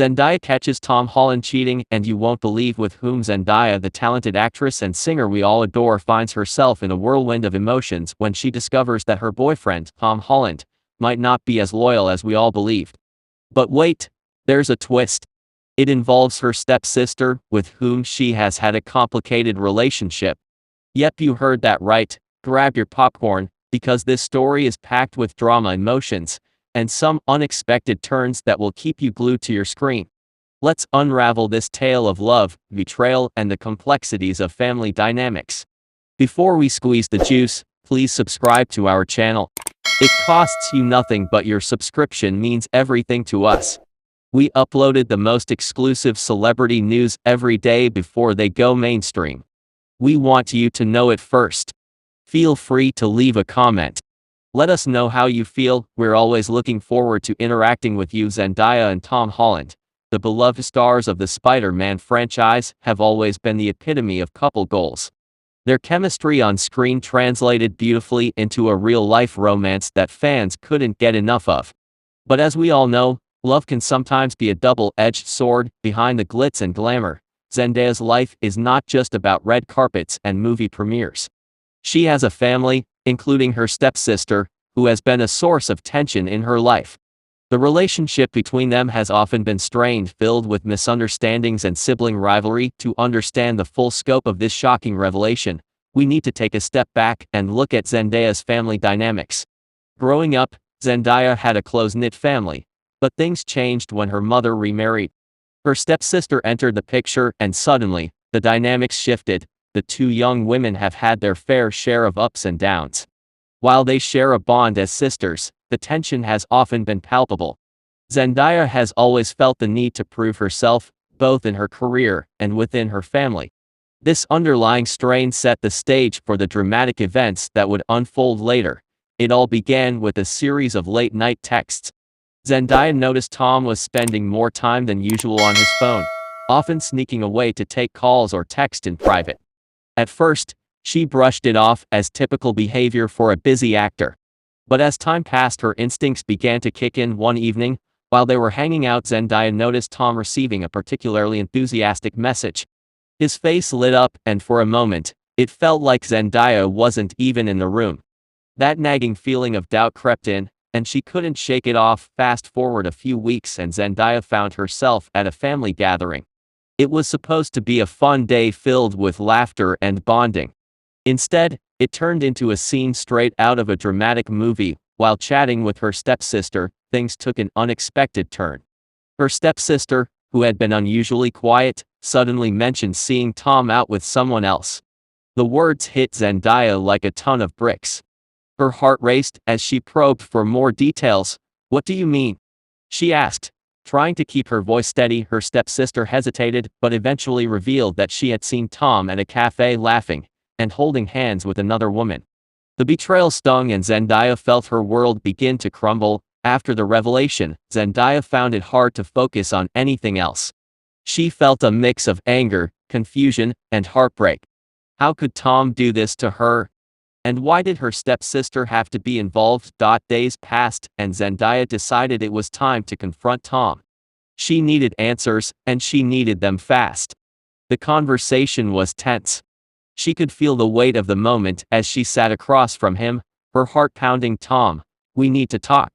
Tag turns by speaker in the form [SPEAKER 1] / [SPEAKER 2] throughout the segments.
[SPEAKER 1] Zendaya catches Tom Holland cheating, and you won't believe with whom Zendaya, the talented actress and singer we all adore, finds herself in a whirlwind of emotions when she discovers that her boyfriend, Tom Holland, might not be as loyal as we all believed. But wait, there's a twist. It involves her stepsister, with whom she has had a complicated relationship. Yep, you heard that right. Grab your popcorn, because this story is packed with drama, emotions, and some unexpected turns that will keep you glued to your screen. Let's unravel this tale of love, betrayal, and the complexities of family dynamics. Before we squeeze the juice, please subscribe to our channel. It costs you nothing, but your subscription means everything to us. We uploaded the most exclusive celebrity news every day before they go mainstream. We want you to know it first. Feel free to leave a comment. Let us know how you feel. We're always looking forward to interacting with you. Zendaya and Tom Holland, the beloved stars of the Spider-Man franchise, have always been the epitome of couple goals. Their chemistry on screen translated beautifully into a real-life romance that fans couldn't get enough of. But as we all know, love can sometimes be a double-edged sword. Behind the glitz and glamour, Zendaya's life is not just about red carpets and movie premieres. She has a family, including her stepsister, who has been a source of tension in her life. The relationship between them has often been strained, filled with misunderstandings and sibling rivalry. To understand the full scope of this shocking revelation, we need to take a step back and look at Zendaya's family dynamics. Growing up, Zendaya had a close-knit family, but things changed when her mother remarried. Her stepsister entered the picture, and suddenly, the dynamics shifted. The two young women have had their fair share of ups and downs. While they share a bond as sisters, the tension has often been palpable. Zendaya has always felt the need to prove herself, both in her career and within her family. This underlying strain set the stage for the dramatic events that would unfold later. It all began with a series of late-night texts. Zendaya noticed Tom was spending more time than usual on his phone, often sneaking away to take calls or text in private. At first, she brushed it off as typical behavior for a busy actor. But as time passed, her instincts began to kick in. One evening, while they were hanging out, Zendaya noticed Tom receiving a particularly enthusiastic message. His face lit up, and for a moment, it felt like Zendaya wasn't even in the room. That nagging feeling of doubt crept in, and she couldn't shake it off. Fast forward a few weeks, and Zendaya found herself at a family gathering. It was supposed to be a fun day filled with laughter and bonding. Instead, it turned into a scene straight out of a dramatic movie. While chatting with her stepsister, things took an unexpected turn. Her stepsister, who had been unusually quiet, suddenly mentioned seeing Tom out with someone else. The words hit Zendaya like a ton of bricks. Her heart raced as she probed for more details. "What do you mean?" she asked. Trying to keep her voice steady, her stepsister hesitated, but eventually revealed that she had seen Tom at a cafe laughing and holding hands with another woman. The betrayal stung, and Zendaya felt her world begin to crumble. After the revelation, Zendaya found it hard to focus on anything else. She felt a mix of anger, confusion, and heartbreak. How could Tom do this to her? And why did her stepsister have to be involved? Days passed, and Zendaya decided it was time to confront Tom. She needed answers, and she needed them fast. The conversation was tense. She could feel the weight of the moment as she sat across from him, her heart pounding. "Tom, we need to talk.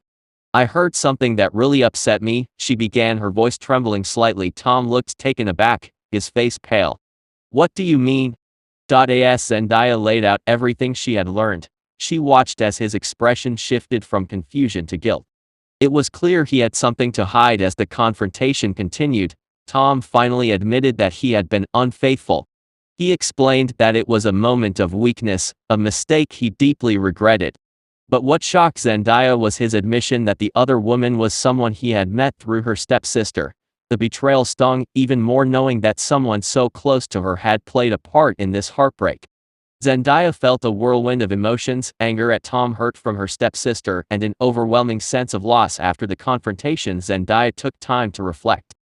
[SPEAKER 1] I heard something that really upset me," she began, her voice trembling slightly. Tom looked taken aback, his face pale. "What do you mean?" As Zendaya laid out everything she had learned, she watched as his expression shifted from confusion to guilt. It was clear he had something to hide. As the confrontation continued, Tom finally admitted that he had been unfaithful. He explained that it was a moment of weakness, a mistake he deeply regretted. But what shocked Zendaya was his admission that the other woman was someone he had met through her stepsister. The betrayal stung even more, knowing that someone so close to her had played a part in this heartbreak. Zendaya felt a whirlwind of emotions: anger at Tom, hurt from her stepsister, and an overwhelming sense of loss. After the confrontation, Zendaya took time to reflect.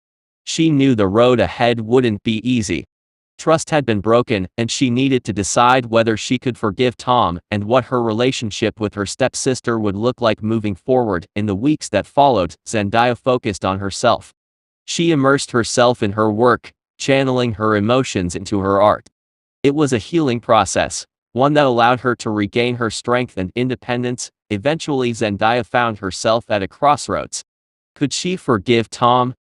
[SPEAKER 1] She knew the road ahead wouldn't be easy. Trust had been broken, and she needed to decide whether she could forgive Tom and what her relationship with her stepsister would look like moving forward. In the weeks that followed, Zendaya focused on herself. She immersed herself in her work, channeling her emotions into her art. It was a healing process, one that allowed her to regain her strength and independence. Eventually, Zendaya found herself at a crossroads. Could she forgive Tom?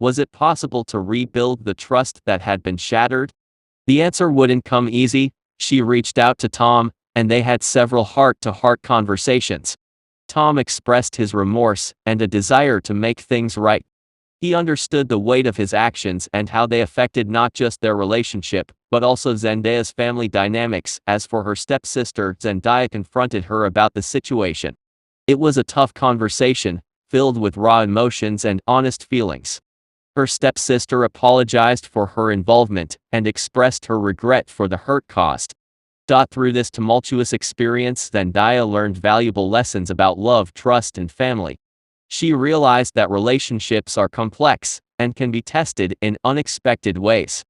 [SPEAKER 1] Was it possible to rebuild the trust that had been shattered? The answer wouldn't come easy. She reached out to Tom, and they had several heart-to-heart conversations. Tom expressed his remorse and a desire to make things right. He understood the weight of his actions and how they affected not just their relationship, but also Zendaya's family dynamics. As for her stepsister, Zendaya confronted her about the situation. It was a tough conversation, filled with raw emotions and honest feelings. Her stepsister apologized for her involvement and expressed her regret for the hurt caused. Through this tumultuous experience, Zendaya learned valuable lessons about love, trust, and family. She realized that relationships are complex and can be tested in unexpected ways.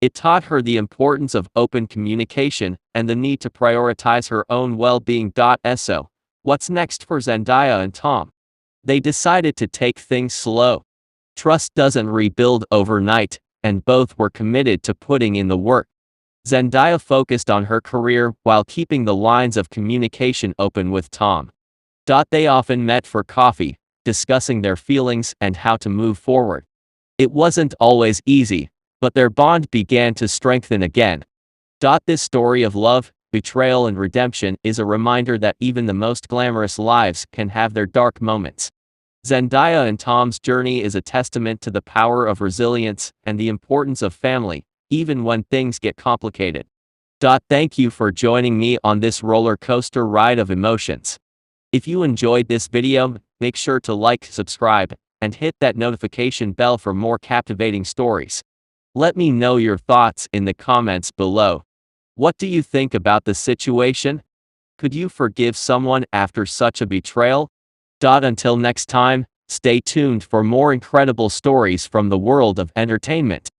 [SPEAKER 1] It taught her the importance of open communication and the need to prioritize her own well-being. So, what's next for Zendaya and Tom? They decided to take things slow. Trust doesn't rebuild overnight, and both were committed to putting in the work. Zendaya focused on her career while keeping the lines of communication open with Tom. They often met for coffee, discussing their feelings and how to move forward. It wasn't always easy, but their bond began to strengthen again. This story of love, betrayal, and redemption is a reminder that even the most glamorous lives can have their dark moments. Zendaya and Tom's journey is a testament to the power of resilience and the importance of family, even when things get complicated. Thank you for joining me on this roller coaster ride of emotions. If you enjoyed this video, make sure to like, subscribe, and hit that notification bell for more captivating stories. Let me know your thoughts in the comments below. What do you think about the situation? Could you forgive someone after such a betrayal? Until next time, stay tuned for more incredible stories from the world of entertainment.